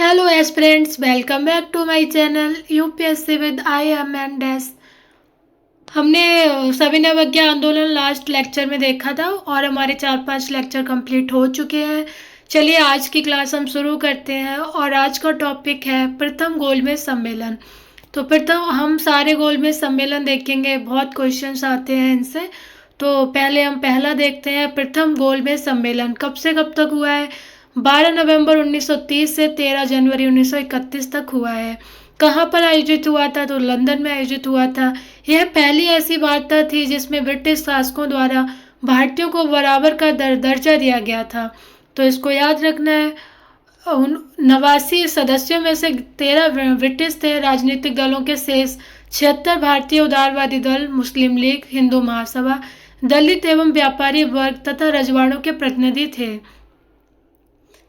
Hello aspirants, welcome back to my channel UPSC with I M and S. हमने सविनय अवज्ञा आंदोलन last lecture में देखा था और हमारे 4-5 लेक्चर कंप्लीट हो चुके हैं। चलिए आज की क्लास हम शुरू करते हैं और आज का टॉपिक है प्रथम गोलमेज सम्मेलन। तो प्रथम हम सारे गोलमेज सम्मेलन देखेंगे, बहुत क्वेश्चंस आते हैं इनसे। तो पहले हम पहला देखते हैं, प्रथम गोलमेज सम्मेलन कब से कब तक हुआ है। 12 नवंबर 1930 से 13 जनवरी 1931 तक हुआ है। कहाँ पर आयोजित हुआ था? तो लंदन में आयोजित हुआ था। यह पहली ऐसी वार्ता थी जिसमें ब्रिटिश शासकों द्वारा भारतीयों को बराबर का दर्जा दिया गया था। तो इसको याद रखना है। उन 89 सदस्यों में से 13 ब्रिटिश थे। राजनीतिक दलों के शेष 76 भारतीय उदारवादी दल, मुस्लिम लीग, हिंदू महासभा, दलित एवं व्यापारी वर्ग तथा रजवाड़ों के प्रतिनिधि थे।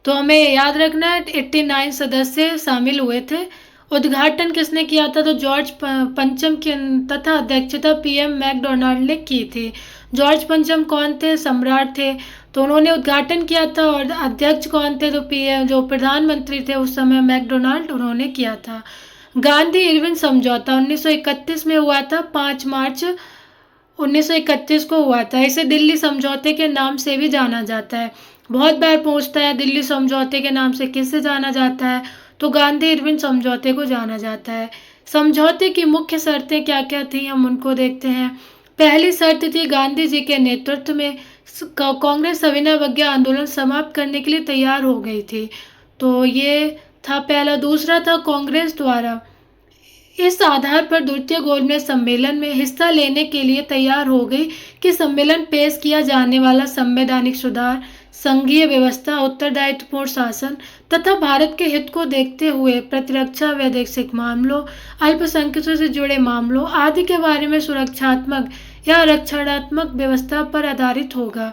तो हमें याद रखना है 89 सदस्य शामिल हुए थे। उद्घाटन किसने किया था? तो जॉर्ज पंचम की तथा अध्यक्षता पीएम मैकडोनाल्ड ने की थी। जॉर्ज पंचम कौन थे? सम्राट थे। तो उन्होंने उद्घाटन किया था। और अध्यक्ष कौन थे? तो पीएम जो प्रधानमंत्री थे उस समय मैकडोनाल्ड, उन्होंने किया था। गांधी इरविन समझौता 1931 में हुआ था। 5 मार्च 1931 को हुआ था। इसे दिल्ली समझौते के नाम से भी जाना जाता है। बहुत बार पूछता है दिल्ली समझौते के नाम से किससे जाना जाता है? तो गांधी इरविन समझौते को जाना जाता है। समझौते की मुख्य शर्तें क्या क्या थी, हम उनको देखते हैं। पहली शर्त थी गांधी जी के नेतृत्व में कांग्रेस सविनय अवज्ञा आंदोलन समाप्त करने के लिए तैयार हो गई थी। तो ये था पहला। दूसरा था कांग्रेस द्वारा इस आधार पर द्वितीय गोलमेज सम्मेलन में हिस्सा लेने के लिए तैयार हो गई कि सम्मेलन पेश किया जाने वाला संवैधानिक सुधार, संघीय व्यवस्था, उत्तरदायित्वपूर्ण शासन तथा भारत के हित को देखते हुए प्रतिरक्षा, वैदेशिक मामलों, अल्पसंख्यकों से जुड़े मामलों आदि के बारे में सुरक्षात्मक या रक्षणात्मक व्यवस्था पर आधारित होगा।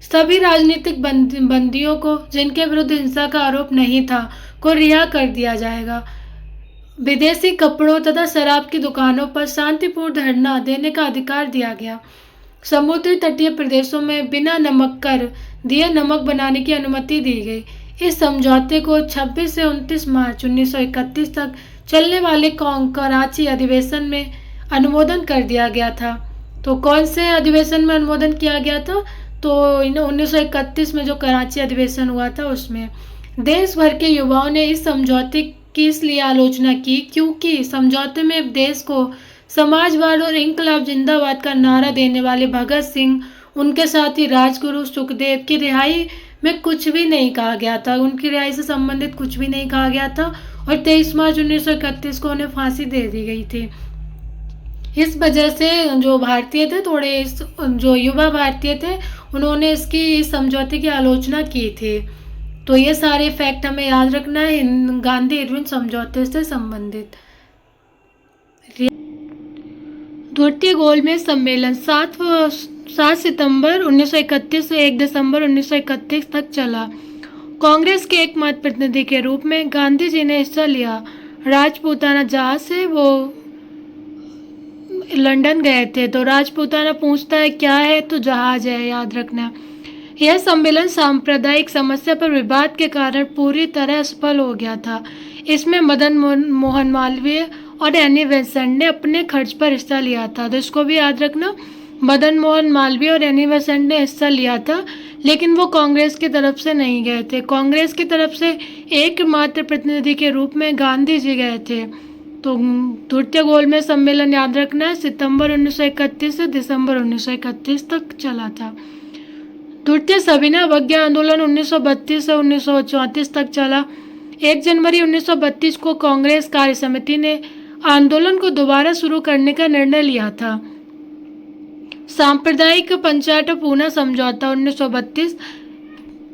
सभी राजनीतिक बंदियों को जिनके विरुद्ध हिंसा का आरोप नहीं था को रिहा कर दिया जाएगा। विदेशी कपड़ों तथा शराब की दुकानों पर शांतिपूर्ण धरना देने का अधिकार दिया गया। समुद्री तटीय प्रदेशों में बिना नमक कर दिए नमक बनाने की अनुमति दी गई। इस समझौते को 26 से 29 मार्च 1931 तक चलने वाले कराची अधिवेशन में अनुमोदन कर दिया गया था। तो कौन से अधिवेशन में अनुमोदन किया गया था? तो 1931 में जो कराची अधिवेशन हुआ था उसमें देश भर के युवाओं ने इस समझौते की इसलिए आलोचना की क्योंकि समझौते में देश को समाजवाद और इंकलाब जिंदाबाद का नारा देने वाले भगत सिंह, उनके साथ ही राजगुरु सुखदेव की रिहाई में कुछ भी नहीं कहा गया था। उनकी रिहाई से संबंधित कुछ भी नहीं कहा गया था और 23 मार्च 1931 को उन्हें फांसी दे दी गई थी। इस वजह से जो भारतीय थे, थोड़े जो युवा भारतीय थे, उन्होंने इस समझौते की आलोचना की थी। तो ये सारे फैक्ट हमें याद रखना है गांधी इरविन समझौते से संबंधित। द्वितीय गोलमेज सम्मेलन 7 सितंबर 1931 से 1 दिसंबर 1931 तक चला। कांग्रेस के एकमात्र प्रतिनिधि के रूप में गांधी जी ने हिस्सा लिया। राजपूताना जहाज से वो लंदन गए थे। तो राजपूताना पूछता है क्या है? तो जहाज है, याद रखना। यह सम्मेलन सांप्रदायिक समस्या पर विवाद के कारण पूरी तरह असफल हो गया था। इसमें मदन मोहन मालवीय और एनी बेसेंट ने अपने खर्च पर हिस्सा लिया था। तो इसको भी याद रखना, मदन मोहन मालवीय और एनी बेसेंट ने हिस्सा लिया था, लेकिन वो कांग्रेस की तरफ से नहीं गए थे। कांग्रेस की तरफ से एकमात्र प्रतिनिधि के रूप में गांधी जी गए थे। तो द्वितीय गोलमेज सम्मेलन याद रखना है, सितंबर 1931 से दिसंबर 1931 तक चला था। द्वितीय सविनय अवज्ञा आंदोलन 1932 से 1934 तक चला। 1 जनवरी 1932 को कांग्रेस कार्य समिति ने आंदोलन को दोबारा शुरू करने का निर्णय लिया था। सांप्रदायिक पंचायत पूना समझौता 1932।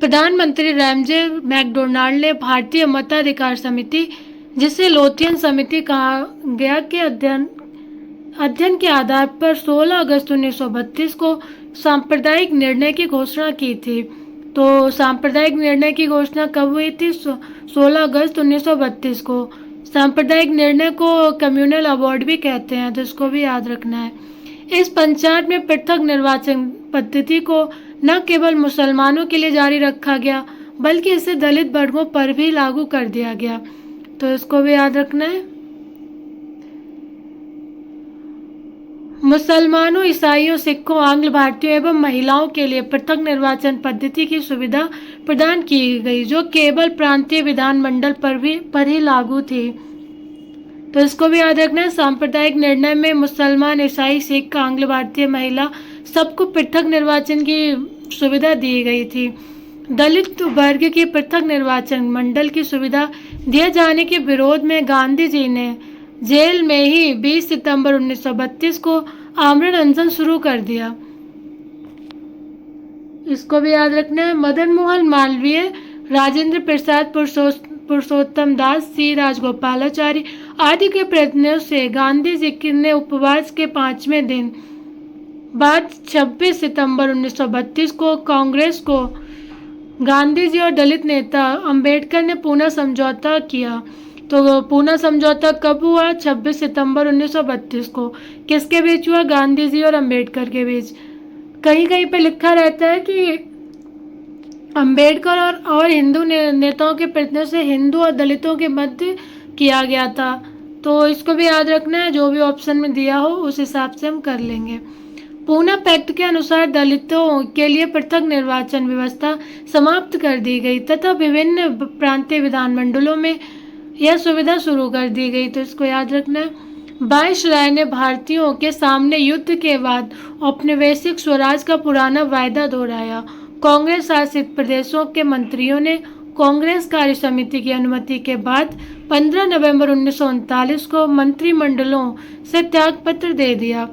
प्रधानमंत्री रैमजे मैकडोनाल्ड ने भारतीय मताधिकार समिति, जिसे लोथियन समिति कहा गया, के अध्ययन के आधार पर 16 अगस्त 1932 को सांप्रदायिक निर्णय की घोषणा की थी। तो सांप्रदायिक निर्णय की घोषणा कब हुई थी? 16 अगस्त 1932 को। सांप्रदायिक निर्णय को कम्युनल अवार्ड भी कहते हैं, तो इसको भी याद रखना है। इस पंचायत में पृथक निर्वाचन पद्धति को न केवल मुसलमानों के लिए जारी रखा गया बल्कि इसे दलित वर्गों पर भी लागू कर दिया गया। तो इसको भी याद रखना है। मुसलमानों, ईसाइयों, सिखों, आंग्ल भारतीयों एवं महिलाओं के लिए पृथक निर्वाचन पद्धति की सुविधा प्रदान की गई, जो केवल प्रांतीय विधानमंडल पर ही लागू थी। तो इसको भी याद रखना है। सांप्रदायिक निर्णय में मुसलमान, ईसाई, सिख, आंग्ल भारतीय, महिला सबको पृथक निर्वाचन की सुविधा दी गई थी। दलित वर्ग की पृथक निर्वाचन मंडल की सुविधा दिए जाने के विरोध में गांधी जी ने जेल में ही 20 सितंबर 1932 को आमरण अनशन शुरू कर दिया। इसको भी याद रखना है। मदन मोहन मालवीय, राजेंद्र प्रसाद, पुरुषोत्तम दास, सी राजगोपालाचारी आदि के प्रयत्नों से गांधी जी ने उपवास के 5वें दिन बाद 26 सितंबर 1932 को कांग्रेस को गांधी जी और दलित नेता अंबेडकर ने पूना समझौता किया। तो पूना समझौता कब हुआ? 26 सितंबर 1932 को। किसके बीच हुआ? गांधी जी और अंबेडकर के बीच। कहीं कहीं पे लिखा रहता है कि अंबेडकर और हिंदू नेताओं के प्रयत्नों से हिंदू और दलितों के मध्य किया गया था। तो इसको भी याद रखना है। जो भी ऑप्शन में दिया हो उस हिसाब से हम कर लेंगे। पूना पैक्ट के अनुसार दलितों के लिए पृथक निर्वाचन व्यवस्था समाप्त कर दी गई तथा विभिन्न प्रांतीय विधानमंडलों में यह सुविधा शुरू कर दी गई। तो इसको याद रखना है। वायसराय ने भारतीयों के सामने युद्ध के बाद औपनिवेशिक स्वराज का पुराना वायदा दोहराया। कांग्रेस शासित प्रदेशों के मंत्रियों ने कांग्रेस कार्य समिति की अनुमति के बाद 15 नवंबर 1939 को मंत्रिमंडलों से त्यागपत्र दे दिया।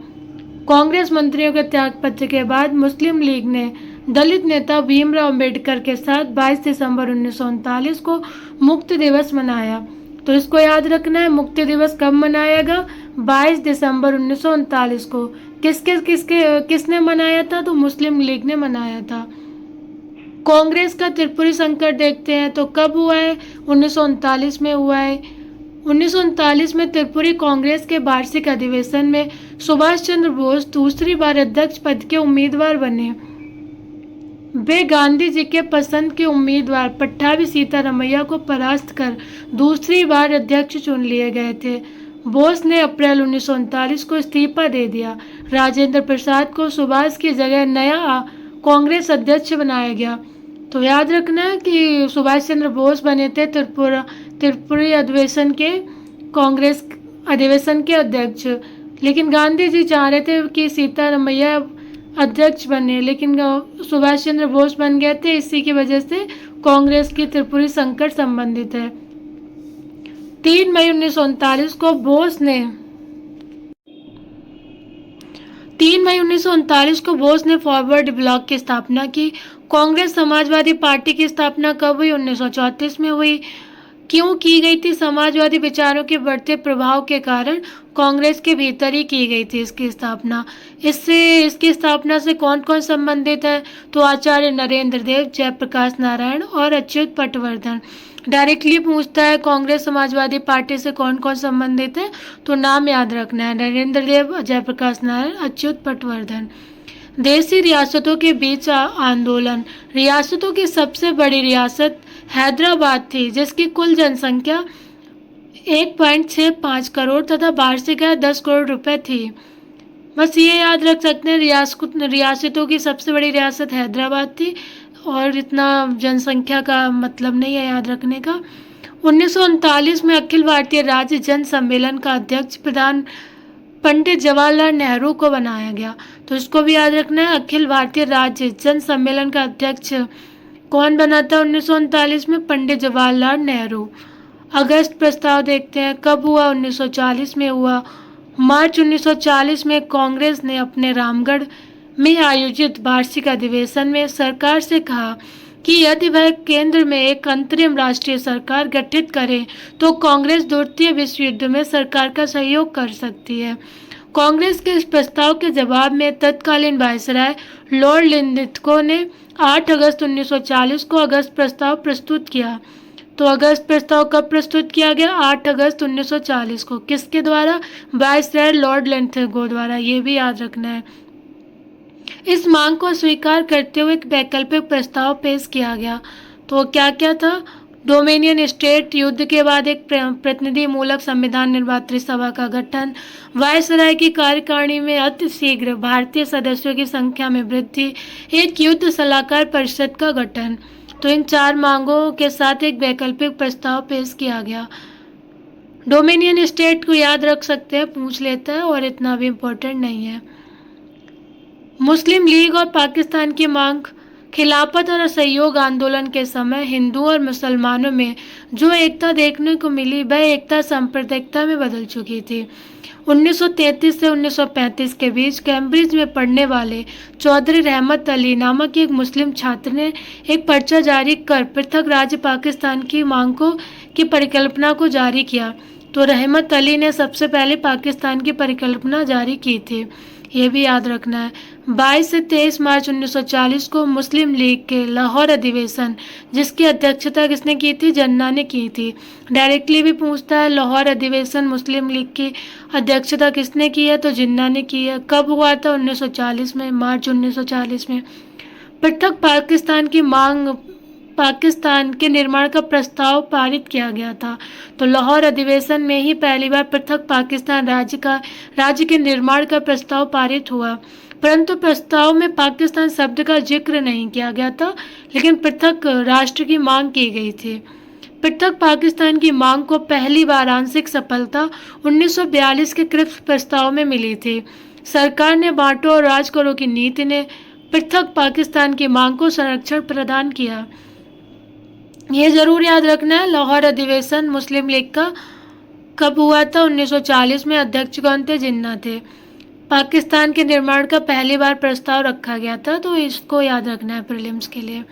कांग्रेस मंत्रियों के त्यागपत्र के बाद मुस्लिम लीग ने दलित नेता भीमराव अंबेडकर के साथ 22 दिसंबर 1939 को मुक्ति दिवस मनाया। तो इसको याद रखना है। मुक्ति दिवस कब मनाएगा? 22 दिसंबर 1939 को। किसने मनाया था? तो मुस्लिम लीग ने मनाया था। कांग्रेस का त्रिपुरी संकट देखते हैं तो कब हुआ है? 1939 में हुआ है। 1939 में त्रिपुरी कांग्रेस के वार्षिक अधिवेशन में सुभाष चंद्र बोस दूसरी बार अध्यक्ष पद के उम्मीदवार बने। वे गांधी जी के पसंद के उम्मीदवार पट्टाभी सीतारमैया को परास्त कर दूसरी बार अध्यक्ष चुन लिए गए थे। बोस ने अप्रैल 1939 को इस्तीफा दे दिया। राजेंद्र प्रसाद को सुभाष की जगह नया कांग्रेस अध्यक्ष बनाया गया। तो याद रखना है कि सुभाष चंद्र बोस बने थे त्रिपुरी अधिवेशन के कांग्रेस अधिवेशन के अध्यक्ष, लेकिन गांधी जी चाह रहे थे कि सीतारमैया अध्यक्ष बने, लेकिन सुभाष चंद्र बोस बन गए थे। इसी की वजह से कांग्रेस की त्रिपुरी संकट संबंधित है। 3 मई 1939 को बोस ने फॉरवर्ड ब्लॉक की स्थापना की। कांग्रेस समाजवादी पार्टी की स्थापना कब हुई? 1934 में हुई। क्यों की गई थी? समाजवादी विचारों के बढ़ते प्रभाव के कारण कांग्रेस के भीतर ही की गई थी इसकी स्थापना। इसकी स्थापना से कौन कौन संबंधित है? तो आचार्य नरेंद्र देव, जयप्रकाश नारायण और अच्युत पटवर्धन। डायरेक्टली पूछता है कांग्रेस समाजवादी पार्टी से कौन कौन संबंधित है, तो नाम याद रखना है। नरेंद्र देव, जयप्रकाश नारायण, अच्युत पटवर्धन। देशी रियासतों के बीच आंदोलन। रियासतों की सबसे बड़ी रियासत हैदराबाद थी, जिसकी कुल जनसंख्या 1.65 करोड़ तथा वार्षिक आय 10 करोड़ रुपए थी। बस ये याद रख सकते हैं, रियासतों की सबसे बड़ी रियासत हैदराबाद थी और इतना जनसंख्या का मतलब नहीं है याद रखने का। 1939 में अखिल भारतीय राज्य जन सम्मेलन का अध्यक्ष प्रधान पंडित जवाहरलाल नेहरू को बनाया गया। तो इसको भी याद रखना है। अखिल भारतीय राज्य जन सम्मेलन का अध्यक्ष कौन बना था 1939 में? पंडित जवाहरलाल नेहरू। अगस्त प्रस्ताव देखते हैं कब हुआ? 1940 में हुआ। मार्च 1940 में कांग्रेस ने अपने रामगढ़ में आयोजित वार्षिक अधिवेशन में सरकार से कहा कि यदि वह केंद्र में एक अंतरिम राष्ट्रीय सरकार गठित करे तो कांग्रेस द्वितीय विश्व युद्ध में सरकार का सहयोग कर सकती है। कांग्रेस के इस प्रस्ताव के जवाब में तत्कालीन वायसराय लॉर्ड लिंलिथगो ने 8 अगस्त 1940 को अगस्त प्रस्ताव प्रस्तुत किया। तो अगस्त प्रस्ताव कब प्रस्तुत किया गया? 8 अगस्त 1940 को। किसके द्वारा? वायसराय लॉर्ड लिंलिथगो द्वारा। ये भी याद रखना है। इस मांग को स्वीकार करते हुए एक वैकल्पिक प्रस्ताव पेश किया गया। तो क्या क्या था? डोमिनियन स्टेट, युद्ध के बाद एक प्रतिनिधि मूलक संविधान निर्मात्री सभा का गठन, वायसराय की कार्यकारिणी में अति शीघ्र भारतीय सदस्यों की संख्या में वृद्धि, एक युद्ध सलाहकार परिषद का गठन। तो इन 4 मांगों के साथ एक वैकल्पिक प्रस्ताव पेश किया गया। डोमिनियन स्टेट को याद रख सकते हैं, पूछ लेता है और इतना भी इम्पोर्टेंट नहीं है। मुस्लिम लीग और पाकिस्तान की मांग। खिलाफत और असहयोग आंदोलन के समय हिंदुओं और मुसलमानों में जो एकता देखने को मिली वह एकता सांप्रदायिकता में बदल चुकी थी। 1933 से 1935 के बीच कैम्ब्रिज में पढ़ने वाले चौधरी रहमत अली नामक एक मुस्लिम छात्र ने एक पर्चा जारी कर पृथक राज्य पाकिस्तान की मांग की परिकल्पना को जारी किया। तो रहमत अली ने सबसे पहले पाकिस्तान की परिकल्पना जारी की थी, ये भी याद रखना है। 22 से 23 मार्च 1940 को मुस्लिम लीग के लाहौर अधिवेशन, जिसकी अध्यक्षता किसने की थी? जिन्ना ने की थी। डायरेक्टली भी पूछता है, लाहौर अधिवेशन मुस्लिम लीग की अध्यक्षता किसने की है? तो जिन्ना ने की है। कब हुआ था? 1940 में, मार्च 1940 में। पृथक पाकिस्तान की मांग, पाकिस्तान के निर्माण का प्रस्ताव पारित किया गया था। तो लाहौर अधिवेशन में ही पहली बार पृथक पाकिस्तान राज्य के निर्माण का प्रस्ताव पारित हुआ, परंतु प्रस्ताव में पाकिस्तान शब्द का जिक्र नहीं किया गया था, लेकिन पृथक राष्ट्र की मांग की गई थी। पृथक पाकिस्तान की मांग को पहली बार आंशिक सफलता 1942 के क्रिप्स प्रस्ताव में मिली थी। सरकार ने बांटो और राज करो की नीति ने पृथक पाकिस्तान की मांग को संरक्षण प्रदान किया। ये जरूर याद रखना है। लाहौर अधिवेशन मुस्लिम लीग का कब हुआ था? 1940 में। अध्यक्ष कौन थे? जिन्ना थे। पाकिस्तान के निर्माण का पहली बार प्रस्ताव रखा गया था, तो इसको याद रखना है प्रीलिम्स के लिए।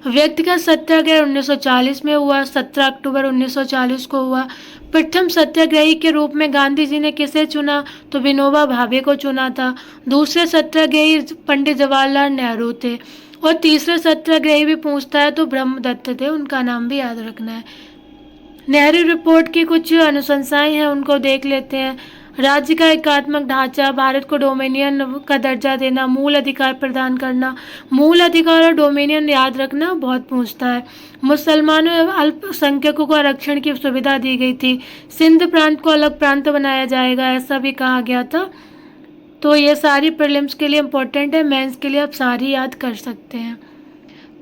व्यक्तिगत सत्याग्रह 1940 में हुआ, 17 अक्टूबर 1940 को हुआ। प्रथम सत्याग्रही के रूप में गांधी जी ने किसे चुना? तो विनोबा भावे को चुना था। दूसरे सत्याग्रही पंडित जवाहरलाल नेहरू थे, और तीसरे सत्याग्रही भी पूछता है तो ब्रह्मदत्त थे, उनका नाम भी याद रखना है। नेहरू रिपोर्ट की कुछ अनुशंसाएं हैं, उनको देख लेते हैं। राज्य का एकात्मक ढांचा, भारत को डोमिनियन का दर्जा देना, मूल अधिकार प्रदान करना। मूल अधिकार और डोमिनियन याद रखना बहुत पूछता है। मुसलमानों एवं अल्पसंख्यकों को आरक्षण की सुविधा दी गई थी। सिंध प्रांत को अलग प्रांत बनाया जाएगा, ऐसा भी कहा गया था। तो ये सारी प्रीलिम्स के लिए इम्पोर्टेंट है, मेंस के लिए आप सारी याद कर सकते हैं।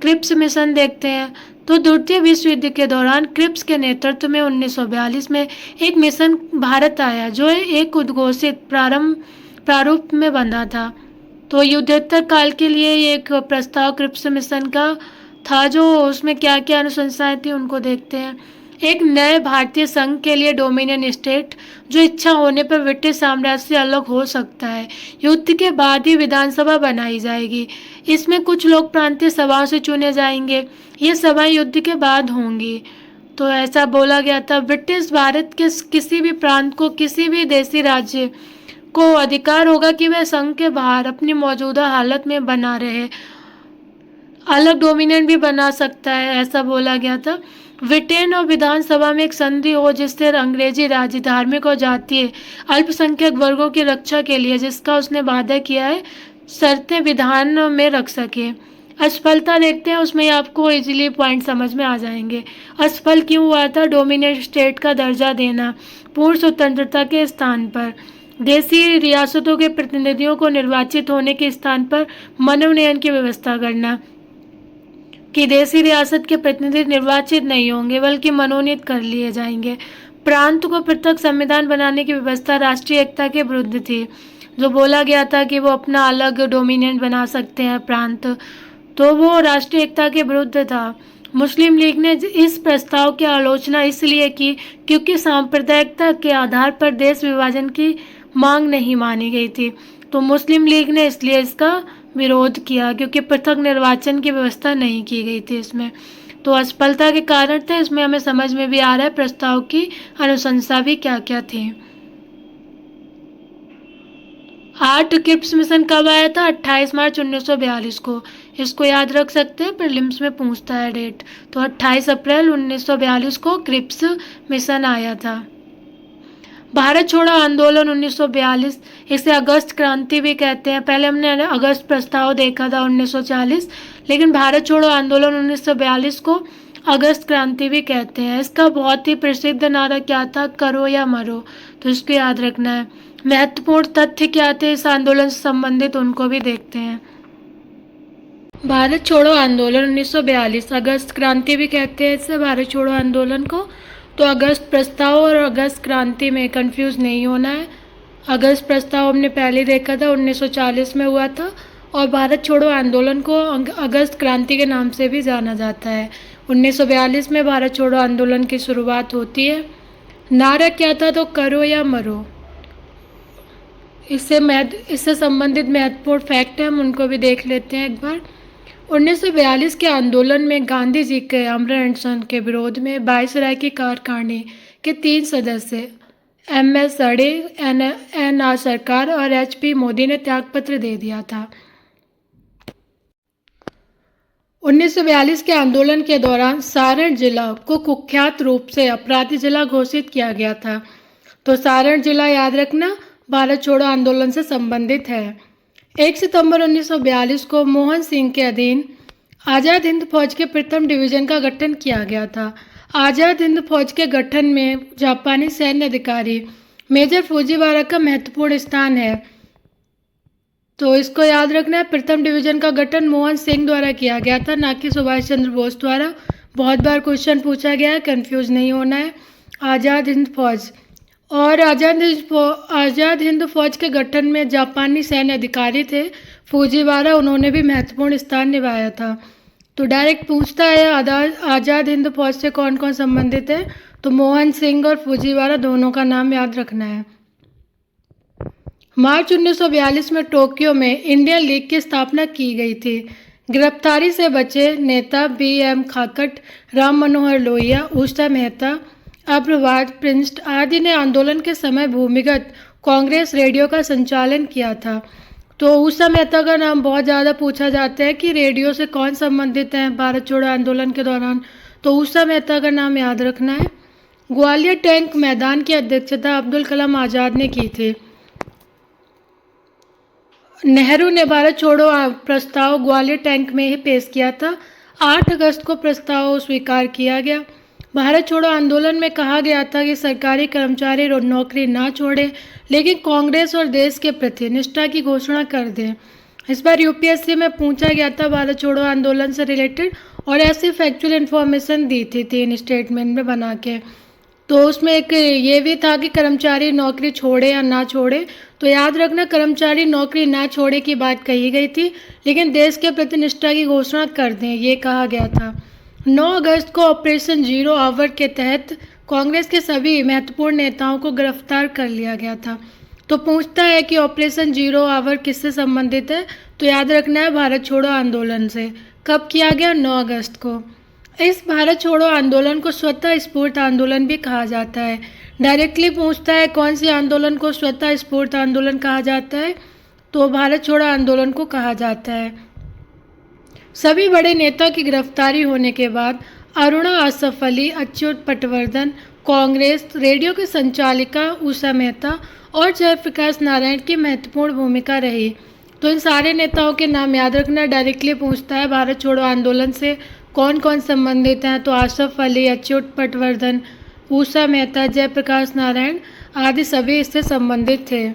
क्रिप्स मिशन देखते हैं। तो द्वितीय विश्व युद्ध के दौरान क्रिप्स के नेतृत्व में 1942 में एक मिशन भारत आया, जो एक उद्घोषित प्रारूप में बंधा था। तो युद्धोत्तर काल के लिए ये एक प्रस्ताव क्रिप्स मिशन का था, जो उसमें क्या क्या अनुशंसाएं थी उनको देखते हैं। एक नए भारतीय संघ के लिए डोमिनियन स्टेट, जो इच्छा होने पर ब्रिटिश साम्राज्य से अलग हो सकता है। युद्ध के बाद ही विधानसभा बनाई जाएगी। इसमें कुछ लोग प्रांतीय सभाओं से चुने जाएंगे। ये सभाएं युद्ध के बाद होंगी। तो ऐसा बोला गया था। ब्रिटिश भारत के किसी भी प्रांत को, किसी भी देशी राज्य को अधिकार होगा कि वह संघ के बाहर अपनी मौजूदा हालत में बना रहे, अलग डोमिनियन भी बना सकता है, ऐसा बोला गया था। ब्रिटेन और विधानसभा में एक संधि हो, जिससे अंग्रेजी राज्य धार्मिक और जातीय अल्पसंख्यक वर्गों की रक्षा के लिए, जिसका उसने वादा किया है, शर्तें विधान में रख सके। असफलता देखते हैं, उसमें आपको इजीली पॉइंट समझ में आ जाएंगे। असफल क्यों हुआ था? डोमिनियन स्टेट का दर्जा देना, पूर्ण स्वतंत्रता के स्थान पर देशी रियासतों के प्रतिनिधियों को निर्वाचित होने के स्थान पर मनोनयन की व्यवस्था करना, कि देशी रियासत के प्रतिनिधि निर्वाचित नहीं होंगे बल्कि मनोनीत कर लिए जाएंगे। प्रांत को पृथक संविधान बनाने की व्यवस्था राष्ट्रीय एकता के विरुद्ध थी, जो बोला गया था कि वो अपना अलग डोमिनियन बना सकते हैं प्रांत, तो वो राष्ट्रीय एकता के विरुद्ध था। मुस्लिम लीग ने इस प्रस्ताव की आलोचना इसलिए की क्योंकि सांप्रदायिकता के आधार पर देश विभाजन की मांग नहीं मानी गई थी। तो मुस्लिम लीग ने इसलिए इसका विरोध किया, क्योंकि पृथक निर्वाचन की व्यवस्था नहीं की गई थी इसमें। तो असफलता के कारण थे, इसमें हमें समझ में भी आ रहा है प्रस्ताव की अनुशंसा भी क्या क्या थी। 8 क्रिप्स मिशन कब आया था? 28 मार्च 1942 को। इसको याद रख सकते हैं, प्रीलिम्स में पूछता है डेट। तो 28 अप्रैल 1942 को क्रिप्स मिशन आया था। भारत छोड़ो आंदोलन 1942, इसे अगस्त क्रांति भी कहते हैं। पहले हमने अगस्त प्रस्ताव देखा था 1940, लेकिन भारत छोड़ो आंदोलन 1942 को अगस्त क्रांति भी कहते हैं। इसका बहुत ही प्रसिद्ध नारा क्या था? करो या मरो। तो इसको याद रखना है। महत्वपूर्ण तथ्य क्या थे इस आंदोलन से संबंधित, उनको भी देखते हैं। भारत छोड़ो आंदोलन 1942 अगस्त क्रांति भी कहते हैं इससे भारत छोड़ो आंदोलन को। तो अगस्त प्रस्ताव और अगस्त क्रांति में कंफ्यूज नहीं होना है। अगस्त प्रस्ताव हमने पहले देखा था, 1940 में हुआ था, और भारत छोड़ो आंदोलन को अगस्त क्रांति के नाम से भी जाना जाता है। 1942 में भारत छोड़ो आंदोलन की शुरुआत होती है। नारा क्या था? तो करो या मरो। इससे संबंधित महत्वपूर्ण फैक्ट है, हम उनको भी देख लेते हैं एक बार। 1942 के आंदोलन में गांधी जी के आमरण अनशन के विरोध में वायसराय की कार्यकारिणी के 3 सदस्य MS अड़े, NR सरकार और HP मोदी ने त्यागपत्र दे दिया था। 1942 के आंदोलन के दौरान सारण जिला को कुख्यात रूप से अपराधी जिला घोषित किया गया था। तो सारण जिला याद रखना भारत छोड़ो आंदोलन से संबंधित है। 1 सितंबर 1942 को मोहन सिंह के अधीन आज़ाद हिंद फौज के प्रथम डिवीजन का गठन किया गया था। आज़ाद हिंद फौज के गठन में जापानी सैन्य अधिकारी मेजर फुजीवारा का महत्वपूर्ण स्थान है। तो इसको याद रखना है, प्रथम डिवीजन का गठन मोहन सिंह द्वारा किया गया था, ना कि सुभाष चंद्र बोस द्वारा। बहुत बार क्वेश्चन पूछा गया है, कंफ्यूज नहीं होना है। आज़ाद हिंद फौज और आज़ाद हिंद फौज के गठन में जापानी सैन्य अधिकारी थे फुजीवारा, उन्होंने भी महत्वपूर्ण स्थान निभाया था। तो डायरेक्ट पूछता है आज़ाद हिंद फौज से कौन कौन संबंधित है, तो मोहन सिंह और फुजीवारा दोनों का नाम याद रखना है। मार्च 1942 में टोक्यो में इंडियन लीग की स्थापना की गई थी। गिरफ्तारी से बचे नेता BM खाकट, राम मनोहर लोहिया, उषा मेहता, अप्रवाद प्रिंस आदि ने आंदोलन के समय भूमिगत कांग्रेस रेडियो का संचालन किया था। तो उषा मेहता का नाम बहुत ज़्यादा पूछा जाता है कि रेडियो से कौन संबंधित है भारत छोड़ो आंदोलन के दौरान, तो उषा मेहता का नाम याद रखना है। ग्वालियर टैंक मैदान की अध्यक्षता अब्दुल कलाम आज़ाद ने की थी। नेहरू ने भारत छोड़ो प्रस्ताव ग्वालियर टैंक में ही पेश किया था। 8 अगस्त को प्रस्ताव स्वीकार किया गया। भारत छोड़ो आंदोलन में कहा गया था कि सरकारी कर्मचारी नौकरी ना छोड़े, लेकिन कांग्रेस और देश के प्रति निष्ठा की घोषणा कर दें। इस बार UPSC में पूछा गया था भारत छोड़ो आंदोलन से रिलेटेड, और ऐसी फैक्चुअल इन्फॉर्मेशन दी थी 3 स्टेटमेंट में बना के। तो उसमें एक ये भी था कि कर्मचारी नौकरी छोड़े या ना छोड़े। तो याद रखना, कर्मचारी नौकरी ना छोड़े की बात कही गई थी, लेकिन देश के प्रति निष्ठा की घोषणा कर दें, ये कहा गया था। 9 अगस्त को ऑपरेशन जीरो आवर के तहत कांग्रेस के सभी महत्वपूर्ण नेताओं को गिरफ्तार कर लिया गया था। तो पूछता है कि ऑपरेशन जीरो आवर किससे संबंधित है, तो याद रखना है भारत छोड़ो आंदोलन से। कब किया गया? 9 अगस्त को। इस भारत छोड़ो आंदोलन को स्वतः स्फूर्त आंदोलन भी कहा जाता है। डायरेक्टली पूछता है कौन सी आंदोलन को स्वतः स्फूर्त आंदोलन कहा जाता है, तो भारत छोड़ो आंदोलन को कहा जाता है। सभी बड़े नेता की गिरफ्तारी होने के बाद अरुणा आसफ अली, अच्युत पटवर्धन, कांग्रेस रेडियो की संचालिका उषा मेहता और जयप्रकाश नारायण की महत्वपूर्ण भूमिका रही। तो इन सारे नेताओं के नाम याद रखना। डायरेक्टली पूछता है भारत छोड़ो आंदोलन से कौन कौन संबंधित हैं, तो आसफ अली, अच्युत पटवर्धन, उषा मेहता, जयप्रकाश नारायण आदि सभी इससे संबंधित थे।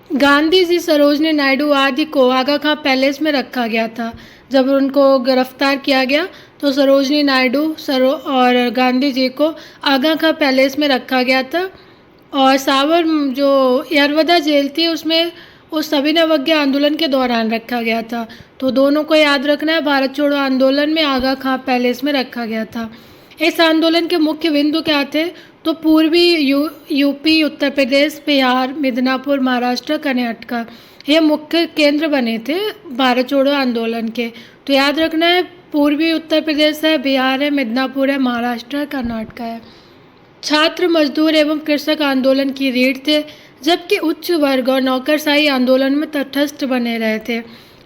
गांधी जी, सरोजनी नायडू आदि को आगा खां पैलेस में रखा गया था। जब उनको गिरफ्तार किया गया तो सरोजनी नायडू और गांधी जी को आगा खां पैलेस में रखा गया था, और सावर जो यरवदा जेल थी उसमें उस सविनय आंदोलन के दौरान रखा गया था। तो दोनों को याद रखना है, भारत छोड़ो आंदोलन में आगा खां पैलेस में रखा गया था। इस आंदोलन के मुख्य बिंदु क्या थे, तो पूर्वी यूपी, उत्तर प्रदेश, बिहार, मिदनापुर, महाराष्ट्र, कर्नाटक ये मुख्य केंद्र बने थे भारत छोड़ो आंदोलन के। तो याद रखना है, पूर्वी उत्तर प्रदेश है, बिहार है, मिदनापुर है, महाराष्ट्र है, कर्नाटक है। छात्र, मजदूर एवं कृषक आंदोलन की रीढ़ थे, जबकि उच्च वर्ग और नौकरशाही आंदोलन में तटस्थ बने रहे थे।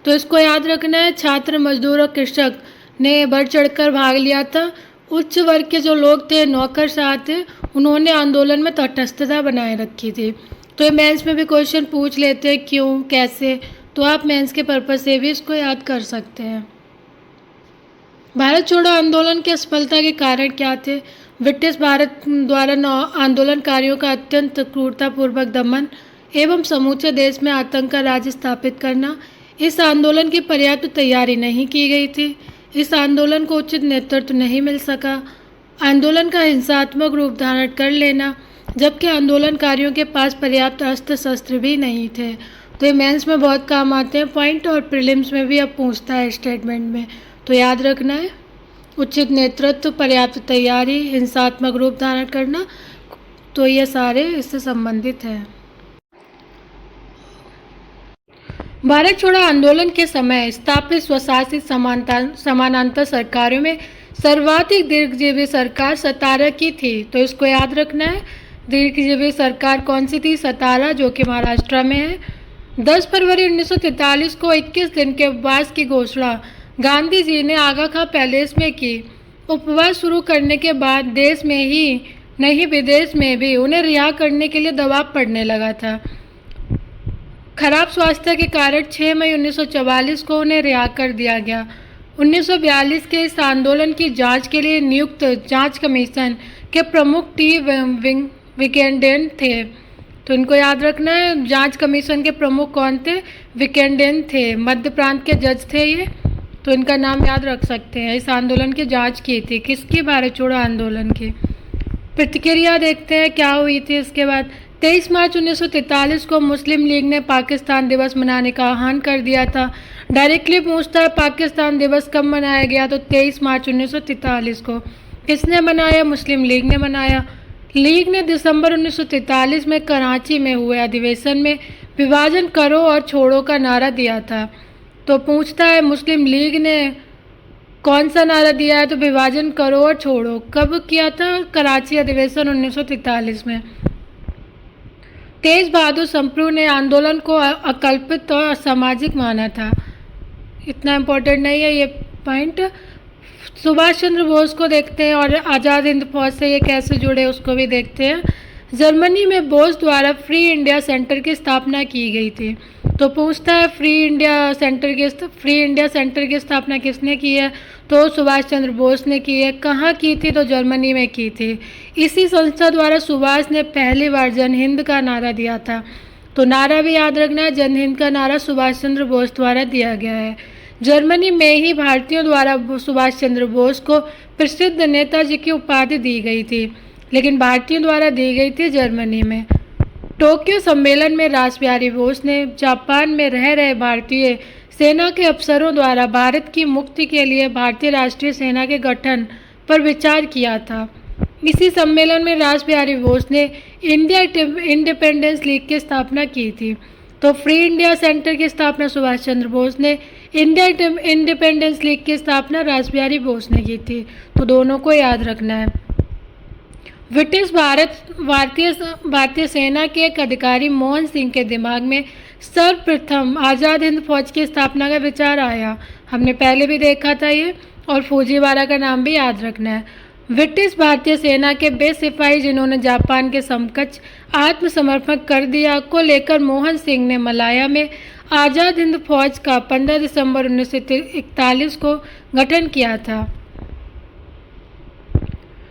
तो इसको याद रखना है, छात्र, मजदूर और कृषक ने बढ़ चढ़कर भाग लिया था। उच्च वर्ग के जो लोग थे, नौकरशाह थे, उन्होंने आंदोलन में तटस्थता बनाए रखी थी। तो ये मेंस में भी क्वेश्चन पूछ लेते हैं क्यों, कैसे, तो आप मेंस के पर्पज़ से भी इसको याद कर सकते हैं। भारत छोड़ो आंदोलन की असफलता के कारण क्या थे? ब्रिटिश भारत द्वारा आंदोलनकारियों का अत्यंत क्रूरतापूर्वक दमन एवं समूचे देश में आतंक का राज स्थापित करना। इस आंदोलन की पर्याप्त तैयारी नहीं की गई थी। इस आंदोलन को उचित नेतृत्व नहीं मिल सका। आंदोलन का हिंसात्मक रूप धारण कर लेना, जबकि आंदोलनकारियों के पास पर्याप्त अस्त्र शस्त्र भी नहीं थे। तो ये मेंस में बहुत काम आते हैं पॉइंट, और प्रीलिम्स में भी अब पूछता है स्टेटमेंट में, तो याद रखना है। उचित नेतृत्व, पर्याप्त तैयारी, हिंसात्मक रूप धारण करना, तो ये सारे इससे संबंधित हैं। भारत छोड़ो आंदोलन के समय स्थापित स्वशासित समानांतर सरकारों में सर्वाधिक दीर्घजीवी सरकार सतारा की थी। तो इसको याद रखना है। दीर्घजीवी सरकार कौन सी थी? सतारा, जो कि महाराष्ट्र में है। 10 फरवरी 1943 को 21 दिन के उपवास की घोषणा गांधी जी ने आगा खां पैलेस में की। उपवास शुरू करने के बाद देश में ही नहीं विदेश में भी उन्हें रिहा करने के लिए दबाव पड़ने लगा था। खराब स्वास्थ्य के कारण 6 मई 1944 को उन्हें रिहा कर दिया गया। 1942 के इस आंदोलन की जांच के लिए नियुक्त जांच कमीशन के प्रमुख टी विकेंडेन थे। तो इनको याद रखना है। जांच कमीशन के प्रमुख कौन थे? विकेंडेन थे, मध्य प्रांत के जज थे ये, तो इनका नाम याद रख सकते हैं। इस आंदोलन की जांच की थी, किसकी? भारत छोड़ो आंदोलन की। प्रतिक्रिया देखते हैं क्या हुई थी इसके बाद। 23 मार्च 1943 को मुस्लिम लीग ने पाकिस्तान दिवस मनाने का आह्वान कर दिया था। डायरेक्टली पूछता है पाकिस्तान दिवस कब मनाया गया? तो 23 मार्च 1943 को। किसने मनाया? मुस्लिम लीग ने मनाया। लीग ने दिसंबर 1943 में कराची में हुए अधिवेशन में विभाजन करो और छोड़ो का नारा दिया था। तो पूछता है मुस्लिम लीग ने कौन सा नारा दिया है? तो विभाजन करो और छोड़ो। कब किया था? कराची अधिवेशन 1943 में। तेज बहादुर संप्रू ने आंदोलन को अकल्पित और असामाजिक माना था। इतना इम्पोर्टेंट नहीं है ये पॉइंट। सुभाष चंद्र बोस को देखते हैं और आज़ाद हिंद फौज से ये कैसे जुड़े उसको भी देखते हैं। जर्मनी में बोस द्वारा फ्री इंडिया सेंटर की स्थापना की गई थी। तो पूछता है फ्री इंडिया सेंटर की स्थापना किसने की है? तो सुभाष चंद्र बोस ने की है। कहाँ की थी? तो जर्मनी में की थी। इसी संस्था द्वारा सुभाष ने पहली बार जन हिंद का नारा दिया था। तो नारा भी याद रखना है, जन हिंद का नारा सुभाष चंद्र बोस द्वारा दिया गया है। जर्मनी में ही भारतीयों द्वारा सुभाष चंद्र बोस को प्रसिद्ध नेताजी की उपाधि दी गई थी, लेकिन भारतीयों द्वारा दी गई थी जर्मनी में। टोक्यो सम्मेलन में रासबिहारी बोस ने जापान में रह रहे भारतीय सेना के अफसरों द्वारा भारत की मुक्ति के लिए भारतीय राष्ट्रीय सेना के गठन पर विचार किया था। इसी सम्मेलन में रासबिहारी बोस ने इंडिया इंडिपेंडेंस लीग की स्थापना की थी। तो फ्री इंडिया सेंटर की स्थापना सुभाष चंद्र बोस ने, इंडिया इंडिपेंडेंस लीग की स्थापना रासबिहारी बोस ने की थी। तो दोनों को याद रखना है। ब्रिटिश भारतीय सेना के एक अधिकारी मोहन सिंह के दिमाग में सर्वप्रथम आज़ाद हिंद फौज की स्थापना का विचार आया। हमने पहले भी देखा था ये, और फौजीवाला का नाम भी याद रखना है। ब्रिटिश भारतीय सेना के वे सिपाही जिन्होंने जापान के समकक्ष आत्मसमर्पण कर दिया को लेकर मोहन सिंह ने मलाया में आज़ाद हिंद फौज का 15 दिसंबर 1941 को गठन किया था।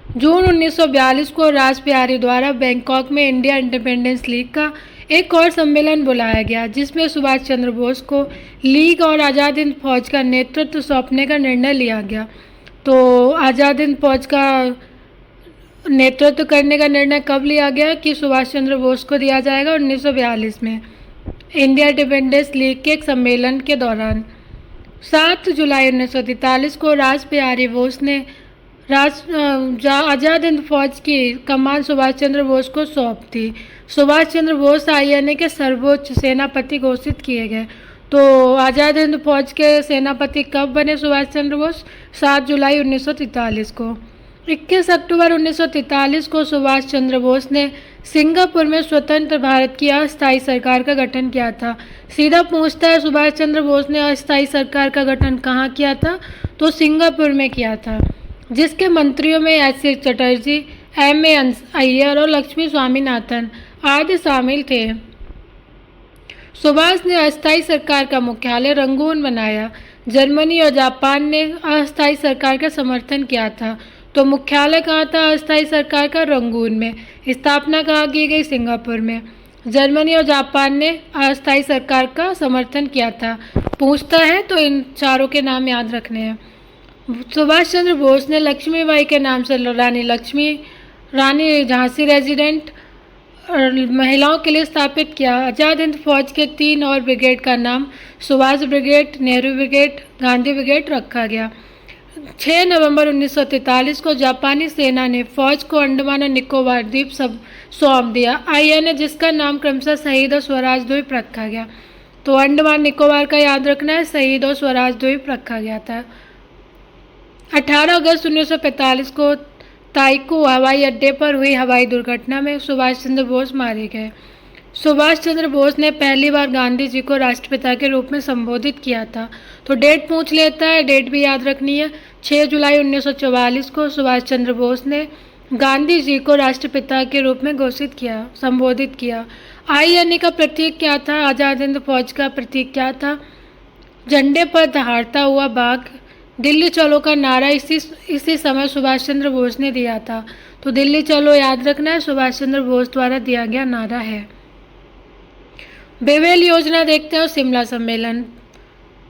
जून 1942 को रासबिहारी द्वारा बैंकॉक में इंडिया इंडिपेंडेंस लीग का एक और सम्मेलन बुलाया गया, जिसमें सुभाष चंद्र बोस को लीग और आज़ाद हिंद फौज का नेतृत्व सौंपने का निर्णय लिया गया। तो आज़ाद हिंद फौज का नेतृत्व करने का निर्णय कब लिया गया? कि सुभाष चंद्र बोस को दिया जाएगा 1942 में इंडिया इंडिपेंडेंस लीग के एक सम्मेलन के दौरान। 7 जुलाई 1943 को रासबिहारी बोस ने आज़ाद हिंद फौज की कमान सुभाष चंद्र बोस को सौंप दी। सुभाष चंद्र बोस आईएनए के सर्वोच्च सेनापति घोषित किए गए। तो आज़ाद हिंद फौज के सेनापति कब बने सुभाष चंद्र बोस? 7 जुलाई 1943 को। 21 अक्टूबर 1943 को सुभाष चंद्र बोस ने सिंगापुर में स्वतंत्र भारत की अस्थायी सरकार का गठन किया था। सीधा पूछता है सुभाष चंद्र बोस ने अस्थायी सरकार का गठन कहाँ किया था? तो सिंगापुर में किया था, जिसके मंत्रियों में एस.सी. चटर्जी, एम.ए. अय्यर और लक्ष्मी स्वामीनाथन आदि शामिल थे। सुभाष ने अस्थायी सरकार का मुख्यालय रंगून बनाया। जर्मनी और जापान ने अस्थायी सरकार का समर्थन किया था। तो मुख्यालय कहाँ था अस्थायी सरकार का? रंगून में। स्थापना कहाँ की गई? सिंगापुर में। जर्मनी और जापान ने अस्थायी सरकार का समर्थन किया था। पूछता है तो इन चारों के नाम याद रखने हैं। सुभाष चंद्र बोस ने लक्ष्मीबाई के नाम से रानी झांसी रेजिडेंट महिलाओं के लिए स्थापित किया। आज़ाद हिंद फौज के 3 और ब्रिगेड का नाम Subhash brigade, Nehru brigade, Gandhi brigade रखा गया। 6 नवंबर 1943 को जापानी सेना ने फौज को अंडमान और निकोबार द्वीप सब सौंप दिया। INA जिसका नाम क्रमशः शहीद और स्वराज द्वीप रखा गया। तो अंडमान निकोबार का याद रखना है, शहीद और स्वराज द्वीप रखा गया था। 18 अगस्त 1945 को ताइकू हवाई अड्डे पर हुई हवाई दुर्घटना में सुभाष चंद्र बोस मारे गए। सुभाष चंद्र बोस ने पहली बार गांधी जी को राष्ट्रपिता के रूप में संबोधित किया था। तो डेट पूछ लेता है, डेट भी याद रखनी है। 6 जुलाई 1944 को सुभाष चंद्र बोस ने गांधी जी को राष्ट्रपिता के रूप में संबोधित किया। INA का प्रतीक क्या था? आज़ाद हिंद फौज का प्रतीक क्या था? झंडे पर दहाड़ता हुआ बाघ। दिल्ली चलो का नारा इसी समय सुभाष चंद्र बोस ने दिया था। तो दिल्ली चलो याद रखना है, सुभाष चंद्र बोस द्वारा दिया गया नारा है। बेवेल योजना देखते हैं और शिमला सम्मेलन।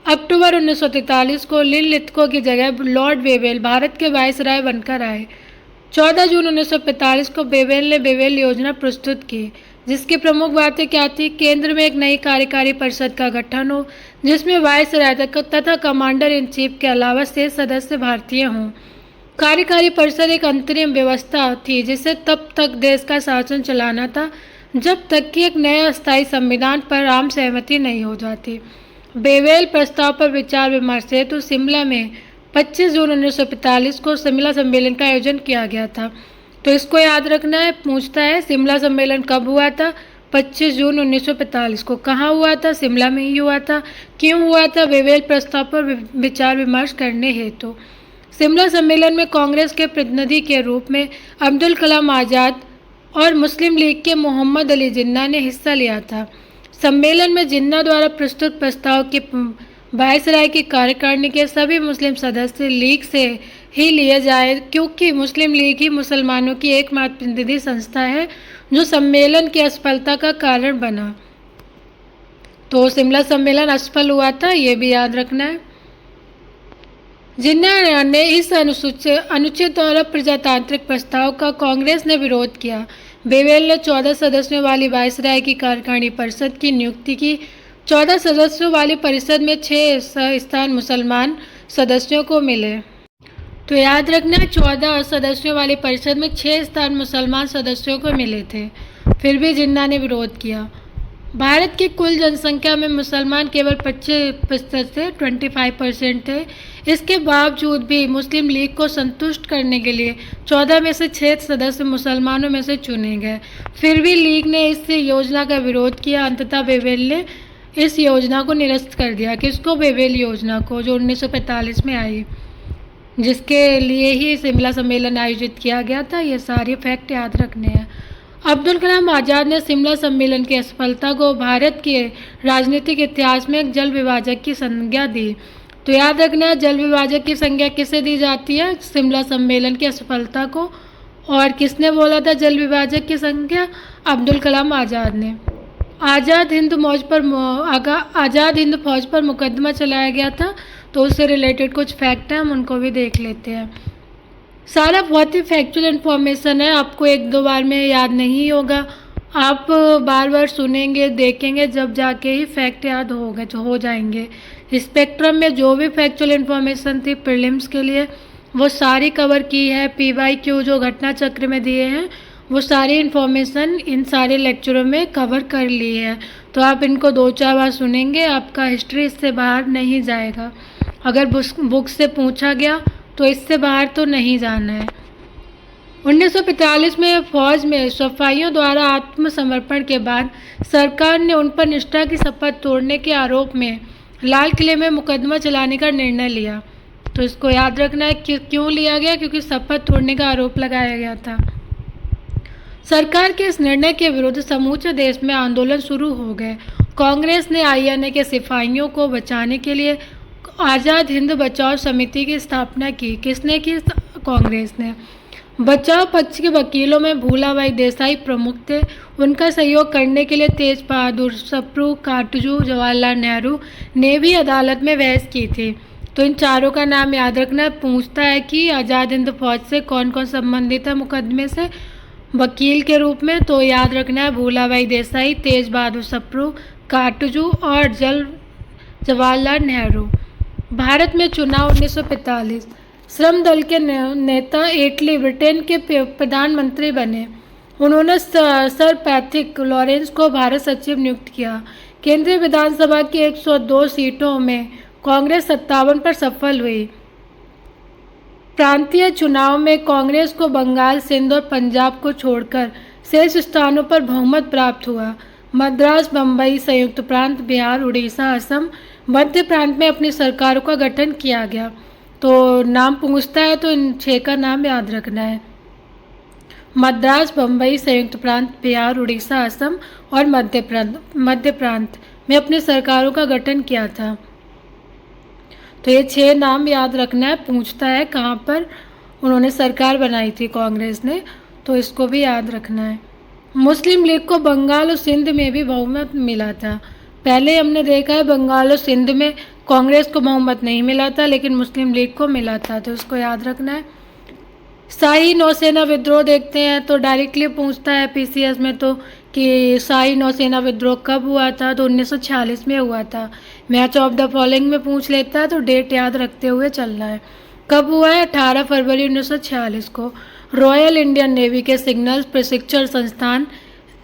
अक्टूबर 1943 को लिनलिथगो की जगह लॉर्ड बेवेल भारत के वायसराय बनकर आए। 14 जून 1945 को बेवेल ने बेवेल योजना प्रस्तुत की, जिसकी प्रमुख बातें क्या थी? केंद्र में एक नई कार्यकारी परिषद का गठन हो, जिसमें वायसराय तथा कमांडर इन चीफ के अलावा शेष सदस्य भारतीय हों। कार्यकारी परिषद एक अंतरिम व्यवस्था थी जिसे तब तक देश का शासन चलाना था जब तक कि एक नए अस्थायी संविधान पर आम सहमति नहीं हो जाती। बेवेल प्रस्ताव पर विचार विमर्श हेतु शिमला में 25 जून 1945 को शिमला सम्मेलन का आयोजन किया गया था। तो इसको याद रखना है। पूछता है शिमला सम्मेलन कब हुआ था? 25 जून 1945 को। कहाँ हुआ था? शिमला में ही हुआ था। क्यों हुआ था? बेवेल प्रस्ताव पर विचार विमर्श करने हेतु। शिमला सम्मेलन में कांग्रेस के प्रतिनिधि के रूप में अब्दुल कलाम आज़ाद और मुस्लिम लीग के मोहम्मद अली जिन्ना ने हिस्सा लिया था। सम्मेलन में जिन्ना द्वारा प्रस्तुत प्रस्ताव की वायसराय की कार्यकारिणी के सभी मुस्लिम सदस्य लीग से ही लिए जाए, क्योंकि मुस्लिम लीग ही मुसलमानों की एकमात्र प्रतिनिधि संस्था है जो सम्मेलन की असफलता का कारण बना। तो शिमला सम्मेलन असफल हुआ था, ये भी याद रखना है। जिन्ना ने इस अनुचित और अप्रजातांत्रिक प्रस्ताव का कांग्रेस ने विरोध किया। बेवेल ने 14 सदस्यों वाली वायसराय की कार्यकारिणी परिषद की नियुक्ति की। 14 सदस्यों वाली परिषद में 6 स्थान मुसलमान सदस्यों को मिले। तो याद रखना, 14 सदस्यों वाली परिषद में 6 स्थान मुसलमान सदस्यों को मिले थे, फिर भी जिन्ना ने विरोध किया। भारत की कुल जनसंख्या में मुसलमान केवल 25% थे, 25% थे। इसके बावजूद भी मुस्लिम लीग को संतुष्ट करने के लिए 14 में से 6 सदस्य मुसलमानों में से चुने गए। फिर भी लीग ने इस योजना का विरोध किया। अंततः बेवेल ने इस योजना को निरस्त कर दिया। किसको? बेवेल योजना को, जो 1945 में आई, जिसके लिए ही शिमला सम्मेलन आयोजित किया गया था। ये सारे फैक्ट याद रखने हैं। अब्दुल कलाम आज़ाद ने शिमला सम्मेलन की असफलता को भारत के राजनीतिक इतिहास में एक जल विभाजक की संज्ञा दी। तो याद रखना, जल विभाजक की संज्ञा किसे दी जाती है? शिमला सम्मेलन की असफलता को। और किसने बोला था जल विभाजक की संज्ञा? अब्दुल कलाम आज़ाद ने। आज़ाद हिंद फौज पर मुकदमा चलाया गया था, तो उससे रिलेटेड कुछ फैक्ट हैं, हम उनको भी देख लेते हैं। सारा बहुत ही फैक्चुअल इन्फॉर्मेशन है, आपको 1-2 बार में याद नहीं होगा। आप बार बार सुनेंगे, देखेंगे, जब जाके ही फैक्ट याद हो जाएंगे। स्पेक्ट्रम में जो भी फैक्चुअल इन्फॉर्मेशन थी प्रीलिम्स के लिए, वो सारी कवर की है। PYQ जो घटना चक्र में दिए हैं, वो सारी इन्फॉर्मेशन इन सारे लेक्चरों में कवर कर ली है। तो आप इनको 2-4 बार सुनेंगे, आपका हिस्ट्री इससे बाहर नहीं जाएगा। अगर बुक से पूछा गया तो इससे बाहर तो नहीं जाना है। 1945 में फौज में सिपाहियों द्वारा आत्मसमर्पण के बाद सरकार ने उन पर निष्ठा की शपथ तोड़ने के आरोप में लाल किले में मुकदमा चलाने का निर्णय लिया। तो इसको याद रखना है कि क्यों लिया गया, क्योंकि शपथ तोड़ने का आरोप लगाया गया था। सरकार के इस निर्णय के विरुद्ध समूचे देश में आंदोलन शुरू हो गए। कांग्रेस ने आईएनए के सिपाहियों को बचाने के लिए आज़ाद हिंद बचाओ समिति की स्थापना की। किसने की? कांग्रेस ने। बचाव पक्ष के वकीलों में भूलाभाई देसाई प्रमुख थे। उनका सहयोग करने के लिए तेज बहादुर, सप्रू, काटजू, जवाहरलाल नेहरू ने भी अदालत में बहस की थी। तो इन चारों का नाम याद रखना। पूछता है कि आज़ाद हिंद फौज से कौन कौन संबंधित है मुकदमे से वकील के रूप में, तो याद रखना है भूलाभाई देसाई, तेज बहादुर सप्रू, काटजू और जवाहरलाल नेहरू। भारत में चुनाव 1945। श्रम दल के नेता एटली ब्रिटेन के प्रधानमंत्री बने। उन्होंने सर पैट्रिक लॉरेंस को भारत सचिव नियुक्त किया। केंद्रीय विधानसभा की 102 सीटों में कांग्रेस 57 पर सफल हुई। प्रांतीय चुनाव में कांग्रेस को बंगाल, सिंध और पंजाब को छोड़कर शेष स्थानों पर बहुमत प्राप्त हुआ। मद्रास, बम्बई, संयुक्त प्रांत, बिहार, उड़ीसा, असम, मध्य प्रांत में अपनी सरकारों का गठन किया गया। तो नाम पूछता है तो इन 6 का नाम याद रखना है। मद्रास, बम्बई, संयुक्त प्रांत, बिहार, उड़ीसा, असम और मध्य प्रांत में अपनी सरकारों का गठन किया था। तो ये 6 नाम याद रखना है। पूछता है कहाँ पर उन्होंने सरकार बनाई थी कांग्रेस ने, तो इसको भी याद रखना है। मुस्लिम लीग को बंगाल और सिंध में भी बहुमत मिला था। पहले हमने देखा है बंगाल और सिंध में कांग्रेस को बहुमत नहीं मिला था, लेकिन मुस्लिम लीग को मिला था, तो इसको याद रखना है। शाही नौसेना विद्रोह देखते हैं तो डायरेक्टली पूछता है पीसीएस में तो कि शाही नौसेना विद्रोह कब हुआ था, तो 1946 में हुआ था। मैच ऑफ द फॉलोइंग में पूछ लेता है तो डेट याद रखते हुए चलना है। कब हुआ है? 18 फरवरी 1946 को। रॉयल इंडियन नेवी के सिग्नल प्रशिक्षण संस्थान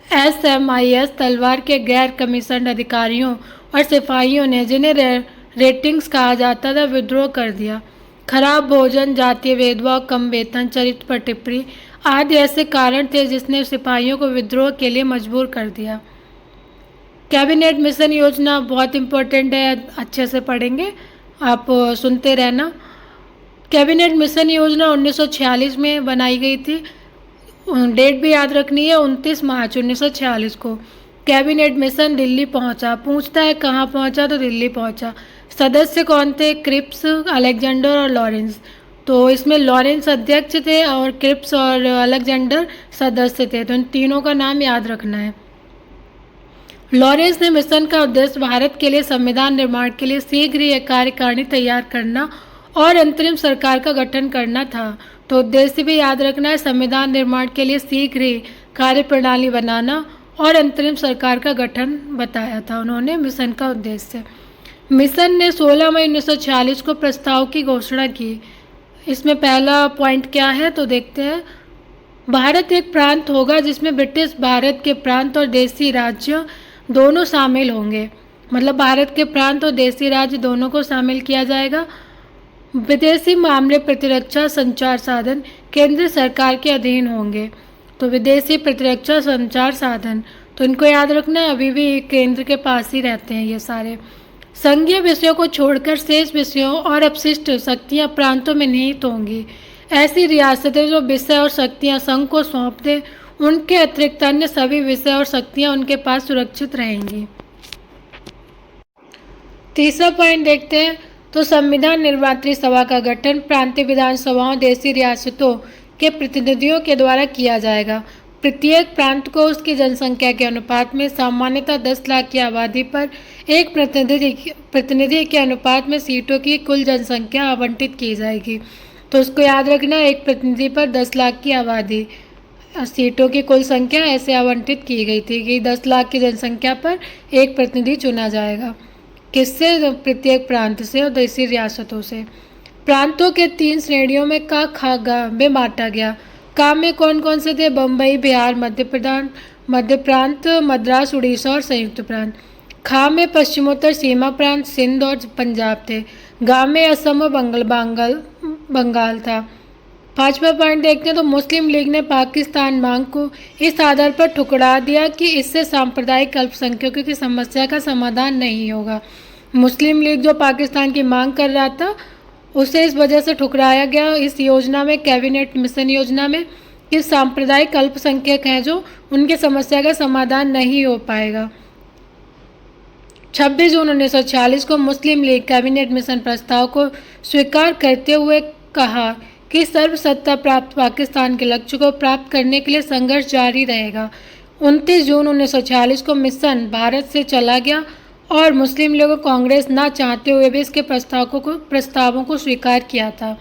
SMIS तलवार के गैर कमीशन अधिकारियों और सिपाहियों ने, जिन्हें रेटिंग्स कहा जाता था, विद्रोह कर दिया। खराब भोजन, जातीय भेदभाव, कम वेतन, चरित्र पर टिप्पणी आदि ऐसे कारण थे जिसने सिपाहियों को विद्रोह के लिए मजबूर कर दिया। कैबिनेट मिशन योजना बहुत इंपॉर्टेंट है, अच्छे से पढ़ेंगे, आप सुनते रहना। कैबिनेट मिशन योजना 1946 में बनाई गई थी। डेट भी याद रखनी है, 29 मार्च 1946 को कैबिनेट मिशन दिल्ली पहुंचा। पूछता है कहाँ पहुंचा, तो दिल्ली पहुंचा। सदस्य कौन थे? क्रिप्स, अलेक्जेंडर और लॉरेंस। तो इसमें लॉरेंस अध्यक्ष थे और क्रिप्स और अलेक्जेंडर सदस्य थे, तो इन तीनों का नाम याद रखना है। लॉरेंस ने मिशन का उद्देश्य भारत के लिए संविधान निर्माण के लिए शीघ्र ही एक कार्यकारिणी तैयार करना और अंतरिम सरकार का गठन करना था। तो उद्देश्य भी याद रखना है, संविधान निर्माण के लिए शीघ्र ही कार्यप्रणाली बनाना और अंतरिम सरकार का गठन बताया था उन्होंने मिशन का उद्देश्य। मिशन ने 16 मई 1946 को प्रस्ताव की घोषणा की। इसमें पहला पॉइंट क्या है तो देखते हैं। भारत एक प्रांत होगा जिसमें ब्रिटिश भारत के प्रांत और देसी राज्य दोनों शामिल होंगे। मतलब भारत के प्रांत और देसी राज्य दोनों को शामिल किया जाएगा। विदेशी मामले, प्रतिरक्षा, संचार साधन केंद्र सरकार के अधीन होंगे। तो विदेशी प्रतिरक्षा संचार साधन, तो इनको याद रखना है, अभी भी केंद्र के पास ही रहते हैं ये सारे। संघीय विषयों को छोड़कर शेष विषयों और अपशिष्ट शक्तियां प्रांतों में निहित होंगी। ऐसी रियासतें जो विषय और शक्तियां संघ को सौंप दें, उनके अतिरिक्त अन्य सभी विषय और शक्तियां उनके पास सुरक्षित रहेंगी। तीसरा पॉइंट देखते हैं। तो संविधान निर्मात्री सभा का गठन प्रांतीय विधानसभाओं, देशी रियासतों के प्रतिनिधियों के द्वारा किया जाएगा। प्रत्येक प्रांत को उसकी जनसंख्या के अनुपात में, सामान्यतः 10 लाख की आबादी पर एक प्रतिनिधि के अनुपात में सीटों की कुल जनसंख्या आवंटित की जाएगी। तो उसको याद रखना, एक प्रतिनिधि पर 10 लाख की आबादी, सीटों की कुल संख्या ऐसे आवंटित की गई थी कि 10 लाख की जनसंख्या पर एक प्रतिनिधि चुना जाएगा। किससे? प्रत्येक प्रांत से और देशी रियासतों से। प्रांतों के 3 श्रेणियों में का, खा, गा में बांटा गया। का में कौन कौन से थे? बम्बई, बिहार, मध्य प्रांत, मद्रास, उड़ीसा और संयुक्त प्रांत। खा में पश्चिमोत्तर सीमा प्रांत, सिंध और पंजाब थे। गा में असम और बंगाल था। 5वां पॉइंट देखते हैं। तो मुस्लिम लीग ने पाकिस्तान मांग को इस आधार पर ठुकरा दिया कि इससे सांप्रदायिक अल्पसंख्यकों की समस्या का समाधान नहीं होगा। मुस्लिम लीग जो पाकिस्तान की मांग कर रहा था, उसे इस वजह से ठुकराया गया इस योजना में, कैबिनेट मिशन योजना में, कि सांप्रदायिक अल्पसंख्यक हैं जो, उनकी समस्या का समाधान नहीं हो पाएगा। 26 जून 1946 को मुस्लिम लीग कैबिनेट मिशन प्रस्ताव को स्वीकार करते हुए कहा कि सर्वसत्ता प्राप्त पाकिस्तान के लक्ष्य को प्राप्त करने के लिए संघर्ष जारी रहेगा। 29 जून 1946 को मिशन भारत से चला गया और मुस्लिम लीग कांग्रेस ना चाहते हुए भी इसके प्रस्तावों को स्वीकार किया था।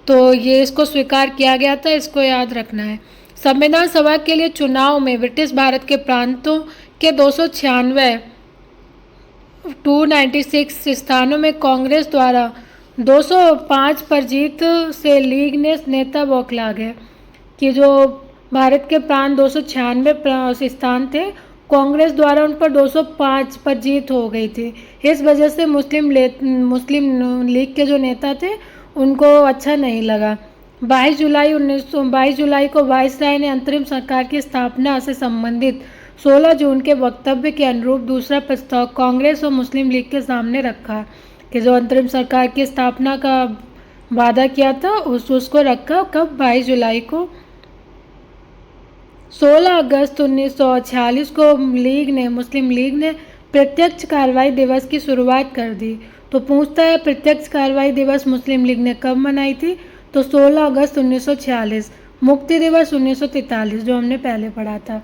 तो ये इसको स्वीकार किया गया था, इसको याद रखना है। संविधान सभा के लिए चुनाव में ब्रिटिश भारत के प्रांतों के 296 स्थानों में कांग्रेस द्वारा 205 पर जीत से लीग ने नेता बौखला गए कि जो भारत के प्रांत 296 स्थान थे, कांग्रेस द्वारा उन पर 205 पर जीत हो गई थी। इस वजह से मुस्लिम लीग के जो नेता थे उनको अच्छा नहीं लगा। 22 जुलाई को वायसराय ने अंतरिम सरकार की स्थापना से संबंधित 16 जून के वक्तव्य के अनुरूप दूसरा प्रस्ताव कांग्रेस और मुस्लिम लीग के सामने रखा कि जो अंतरिम सरकार की स्थापना का वादा किया था उसको रखा। कब? 22 जुलाई को। 16 अगस्त 1946 को मुस्लिम लीग ने प्रत्यक्ष कार्रवाई दिवस की शुरुआत कर दी। तो पूछता है प्रत्यक्ष कार्रवाई दिवस मुस्लिम लीग ने कब मनाई थी? तो 16 अगस्त 1946। मुक्ति दिवस 1943 जो हमने पहले पढ़ा था।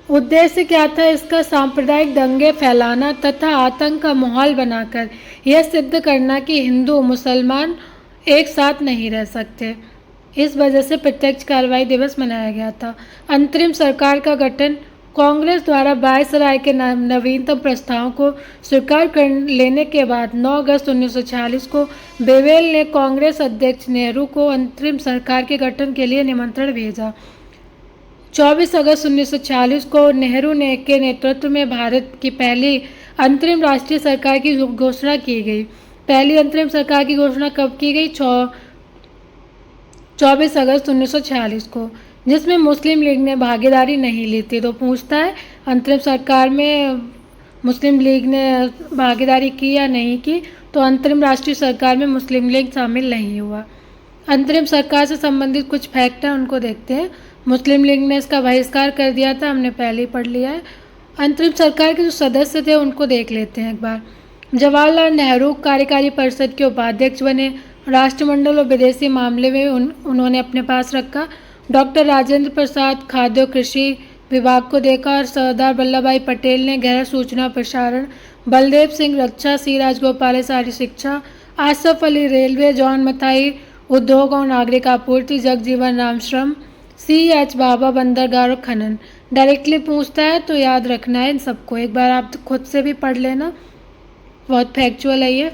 उद्देश्य क्या था इसका? सांप्रदायिक दंगे फैलाना तथा आतंक का माहौल बनाकर यह सिद्ध करना कि हिंदू मुसलमान एक साथ नहीं रह सकते। इस वजह से प्रत्यक्ष कार्रवाई दिवस मनाया गया था। अंतरिम सरकार का गठन कांग्रेस द्वारा वायसराय के नवीनतम प्रस्ताव को स्वीकार कर लेने के बाद 9 अगस्त 1946 को बेवेल ने कांग्रेस अध्यक्ष नेहरू को अंतरिम सरकार के गठन के लिए निमंत्रण भेजा। 24 अगस्त 1946 को नेहरू के नेतृत्व में भारत की पहली अंतरिम राष्ट्रीय सरकार की घोषणा की गई। पहली अंतरिम सरकार की घोषणा कब की गई? 24 अगस्त 1946 को, जिसमें मुस्लिम लीग ने भागीदारी नहीं ली थी। तो पूछता है अंतरिम सरकार में मुस्लिम लीग ने भागीदारी की या नहीं की? तो अंतरिम राष्ट्रीय सरकार में मुस्लिम लीग शामिल नहीं हुआ। अंतरिम सरकार से संबंधित कुछ फैक्ट हैं, उनको देखते हैं। मुस्लिम लीग ने इसका बहिष्कार कर दिया था, हमने पहले ही पढ़ लिया है। अंतरिम सरकार के जो सदस्य थे उनको देख लेते हैं एक बार। जवाहरलाल नेहरू कार्यकारी परिषद के उपाध्यक्ष बने। राष्ट्रमंडल और विदेशी मामले में उन्होंने अपने पास रखा। डॉक्टर राजेंद्र प्रसाद खाद्य और कृषि विभाग को देखा और सरदार वल्लभ भाई पटेल ने गैर सूचना प्रसारण, बलदेव सिंह रक्षा, सी राजगोपाल सारी शिक्षा, आसफ अली रेलवे, जॉन मथाई उद्योग और नागरिक आपूर्ति, जगजीवन राम श्रम, CH बाबा बंदरगाह और खनन। डायरेक्टली पूछता है तो याद रखना है इन सबको, एक बार आप खुद से भी पढ़ लेना, बहुत फैक्चुअल है ये।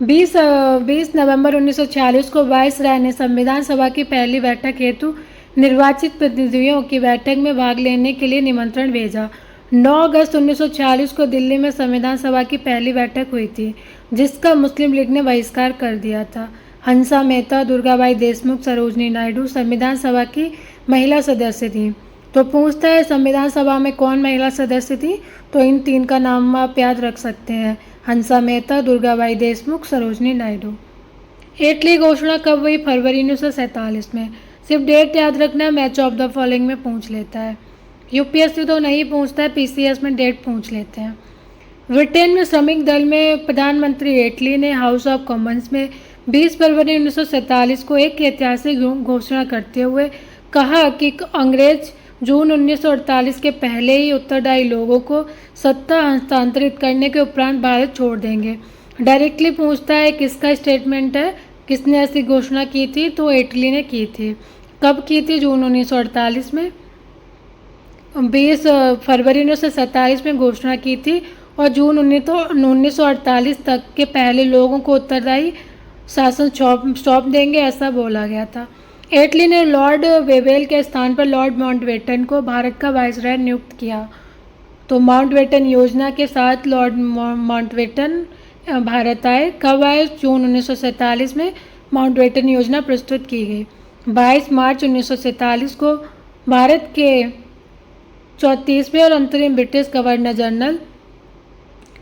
20 नवंबर 1946 को वायसराय ने संविधान सभा की पहली बैठक हेतु निर्वाचित प्रतिनिधियों की बैठक में भाग लेने के लिए निमंत्रण भेजा। 9 अगस्त 1946 को दिल्ली में संविधान सभा की पहली बैठक हुई थी, जिसका मुस्लिम लीग ने बहिष्कार कर दिया था। हंसा मेहता, दुर्गाबाई देशमुख, सरोजनी नायडू संविधान सभा की महिला सदस्य थी। तो पूछता है संविधान सभा में कौन महिला सदस्य थी? तो इन तीन का नाम आप याद रख सकते हैं, हंसा मेहता, दुर्गाबाई देशमुख, सरोजनी नायडू। इटली घोषणा कब हुई? फरवरी 1947 में। सिर्फ डेट याद रखना है, मैच ऑफ द फॉलोइंग में पूछ लेता है। यूपीएससी तो नहीं पूछता है, पीसीएस में डेट पूछ लेते हैं। ब्रिटेन में श्रमिक दल में प्रधानमंत्री एटली ने हाउस ऑफ कॉमन्स में 20 फरवरी 1947 को एक ऐतिहासिक घोषणा करते हुए कहा कि अंग्रेज जून 1948 के पहले ही उत्तरदायी लोगों को सत्ता हस्तांतरित करने के उपरांत भारत छोड़ देंगे। डायरेक्टली पूछता है किसका स्टेटमेंट है, किसने ऐसी घोषणा की थी? तो इटली ने की थी। कब की थी? जून 1948 में। 20 फरवरी 1947 में घोषणा की थी और जून 1948 तक के पहले लोगों को उत्तरदायी शासन सौंप देंगे, ऐसा बोला गया था। इटली ने लॉर्ड वेवेल के स्थान पर लॉर्ड माउंटबेटन को भारत का वायसराय नियुक्त किया। तो माउंटबेटन योजना के साथ लॉर्ड माउंटबेटन भारत आए। कब आए? जून 1947 में माउंटबेटन योजना प्रस्तुत की गई। 22 मार्च 1947 को भारत के 34वें और अंतरिम British governor general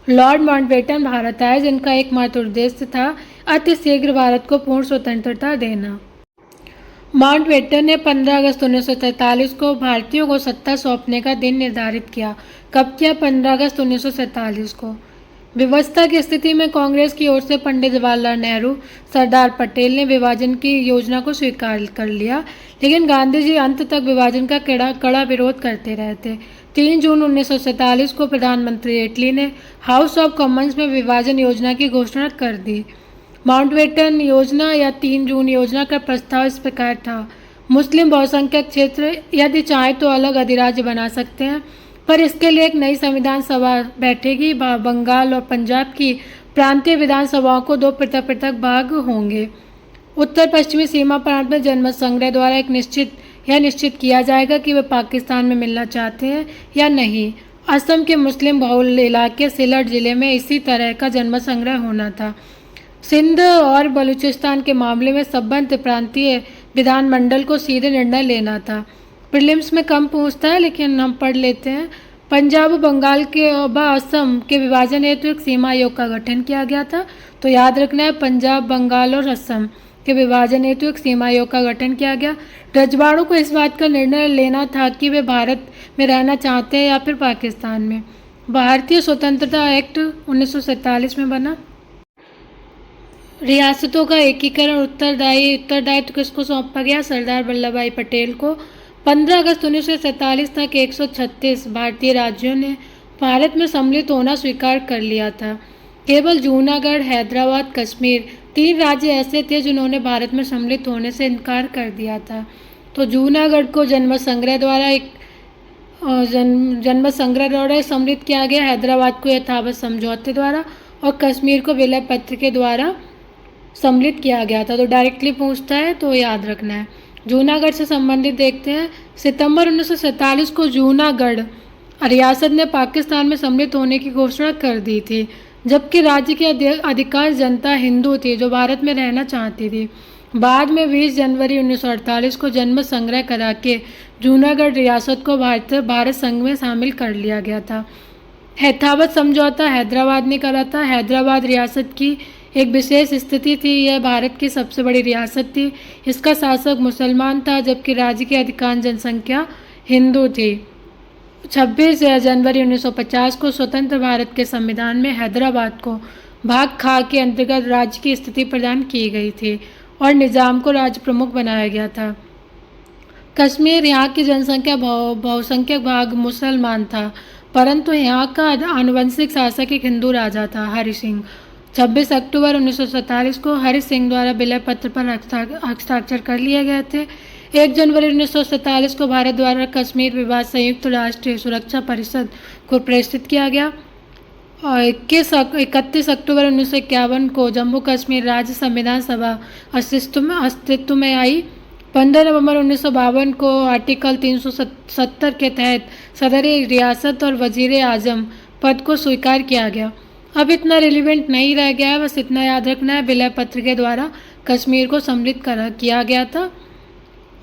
Lord Mountbatten Bharat आए, जिनका एकमात्र उद्देश्य था अतिशीघ्र भारत को पूर्ण स्वतंत्रता देना। माउंटबेटन ने 15 अगस्त 1947 को भारतीयों को सत्ता सौंपने का दिन निर्धारित किया। कब किया? 15 अगस्त 1947 को। व्यवस्था की स्थिति में कांग्रेस की ओर से पंडित जवाहरलाल नेहरू, सरदार पटेल ने विभाजन की योजना को स्वीकार कर लिया, लेकिन गांधी जी अंत तक विभाजन का कड़ा विरोध करते रहे थे। 3 जून 1947 को प्रधानमंत्री एटली ने हाउस ऑफ कॉमन्स में विभाजन योजना की घोषणा कर दी। माउंटबेटन योजना या 3 जून योजना का प्रस्ताव इस प्रकार था: मुस्लिम बहुसंख्यक क्षेत्र यदि चाहे तो अलग अधिराज्य बना सकते हैं, पर इसके लिए एक नई संविधान सभा बैठेगी। बंगाल और पंजाब की प्रांतीय विधानसभाओं को 2 पृथक पृथक भाग होंगे। उत्तर पश्चिमी सीमा प्रांत में जनमत संग्रह द्वारा यह निश्चित किया जाएगा कि वे पाकिस्तान में मिलना चाहते हैं या नहीं। असम के मुस्लिम बहुल इलाके सिलट जिले में इसी तरह का जनमत संग्रह होना था। सिंध और बलूचिस्तान के मामले में संबद्ध प्रांतीय विधानमंडल को सीधे निर्णय लेना था। प्रीलिम्स में कम पूछता है, लेकिन हम पढ़ लेते हैं। पंजाब और बंगाल के असम के विभाजन हेतु एक सीमा आयोग का गठन किया गया था। तो याद रखना है, पंजाब, बंगाल और असम के विभाजन हेतु एक सीमा आयोग का गठन किया गया। रजवाड़ों को इस बात का निर्णय लेना था कि वे भारत में रहना चाहते हैं या फिर पाकिस्तान में। भारतीय स्वतंत्रता एक्ट 1947 में बना। रियासतों का एकीकरण उत्तरदायित्व किसको सौंपा गया? सरदार वल्लभ भाई पटेल को। 15 अगस्त 1947 तक 136 भारतीय राज्यों ने भारत में सम्मिलित होना स्वीकार कर लिया था। केवल जूनागढ़, हैदराबाद, कश्मीर 3 राज्य ऐसे थे जिन्होंने भारत में सम्मिलित होने से इनकार कर दिया था। तो जूनागढ़ को जनमत संग्रह द्वारा सम्मिलित किया गया, हैदराबाद को यथावत समझौते द्वारा और कश्मीर को विलय पत्र के द्वारा सम्मिलित किया गया था। तो डायरेक्टली पूछता है, तो याद रखना है। जूनागढ़ से संबंधित देखते हैं। सितंबर 1947 को जूनागढ़ रियासत ने पाकिस्तान में सम्मिलित होने की घोषणा कर दी थी, जबकि राज्य की अधिकांश जनता हिंदू थी जो भारत में रहना चाहती थी। बाद में 20 जनवरी 1948 को जनमत संग्रह करा के जूनागढ़ रियासत को भारत संघ में शामिल कर लिया गया था। यथावत समझौता हैदराबाद ने करा था। हैदराबाद रियासत की एक विशेष स्थिति थी, यह भारत की सबसे बड़ी रियासत थी। इसका शासक मुसलमान था, जबकि राज्य की अधिकांश जनसंख्या हिंदू थी। 26 जनवरी 1950 को स्वतंत्र भारत के संविधान में हैदराबाद को भाग खा के अंतर्गत राज्य की स्थिति प्रदान की गई थी और निजाम को राज्य प्रमुख बनाया गया था। कश्मीर, यहाँ की जनसंख्या बहुसंख्यक भाग मुसलमान था, परंतु यहाँ का आनुवंशिक शासक एक हिंदू राजा था, हरि सिंह। 26 अक्टूबर 1947 को हरि सिंह द्वारा विलय पत्र पर हस्ताक्षर कर लिए गए थे। 1 जनवरी 1947 को भारत द्वारा कश्मीर विवाद संयुक्त राष्ट्र सुरक्षा परिषद को प्रेषित किया गया और 31 अक्टूबर 1951 को जम्मू कश्मीर राज्य संविधान सभा अस्तित्व में आई। 15 नवंबर 1952 को आर्टिकल 370 के तहत सदरी रियासत और वजीर आजम पद को स्वीकार किया गया। अब इतना रिलेवेंट नहीं रह गया है, बस इतना याद रखना है, विलय पत्र के द्वारा कश्मीर को सम्मिलित किया गया था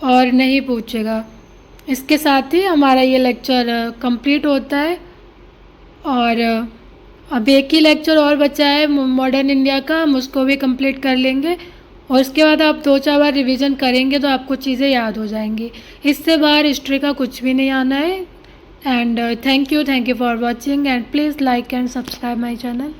और नहीं पूछेगा। इसके साथ ही हमारा ये लेक्चर कंप्लीट होता है और अब एक ही लेक्चर और बचा है मॉडर्न इंडिया का, हम उसको भी कंप्लीट कर लेंगे और इसके बाद आप 2-4 बार रिवीजन करेंगे तो आपको चीज़ें याद हो जाएंगी। इससे बाहर हिस्ट्री का कुछ भी नहीं आना है। And thank you for watching, and please like and subscribe my channel.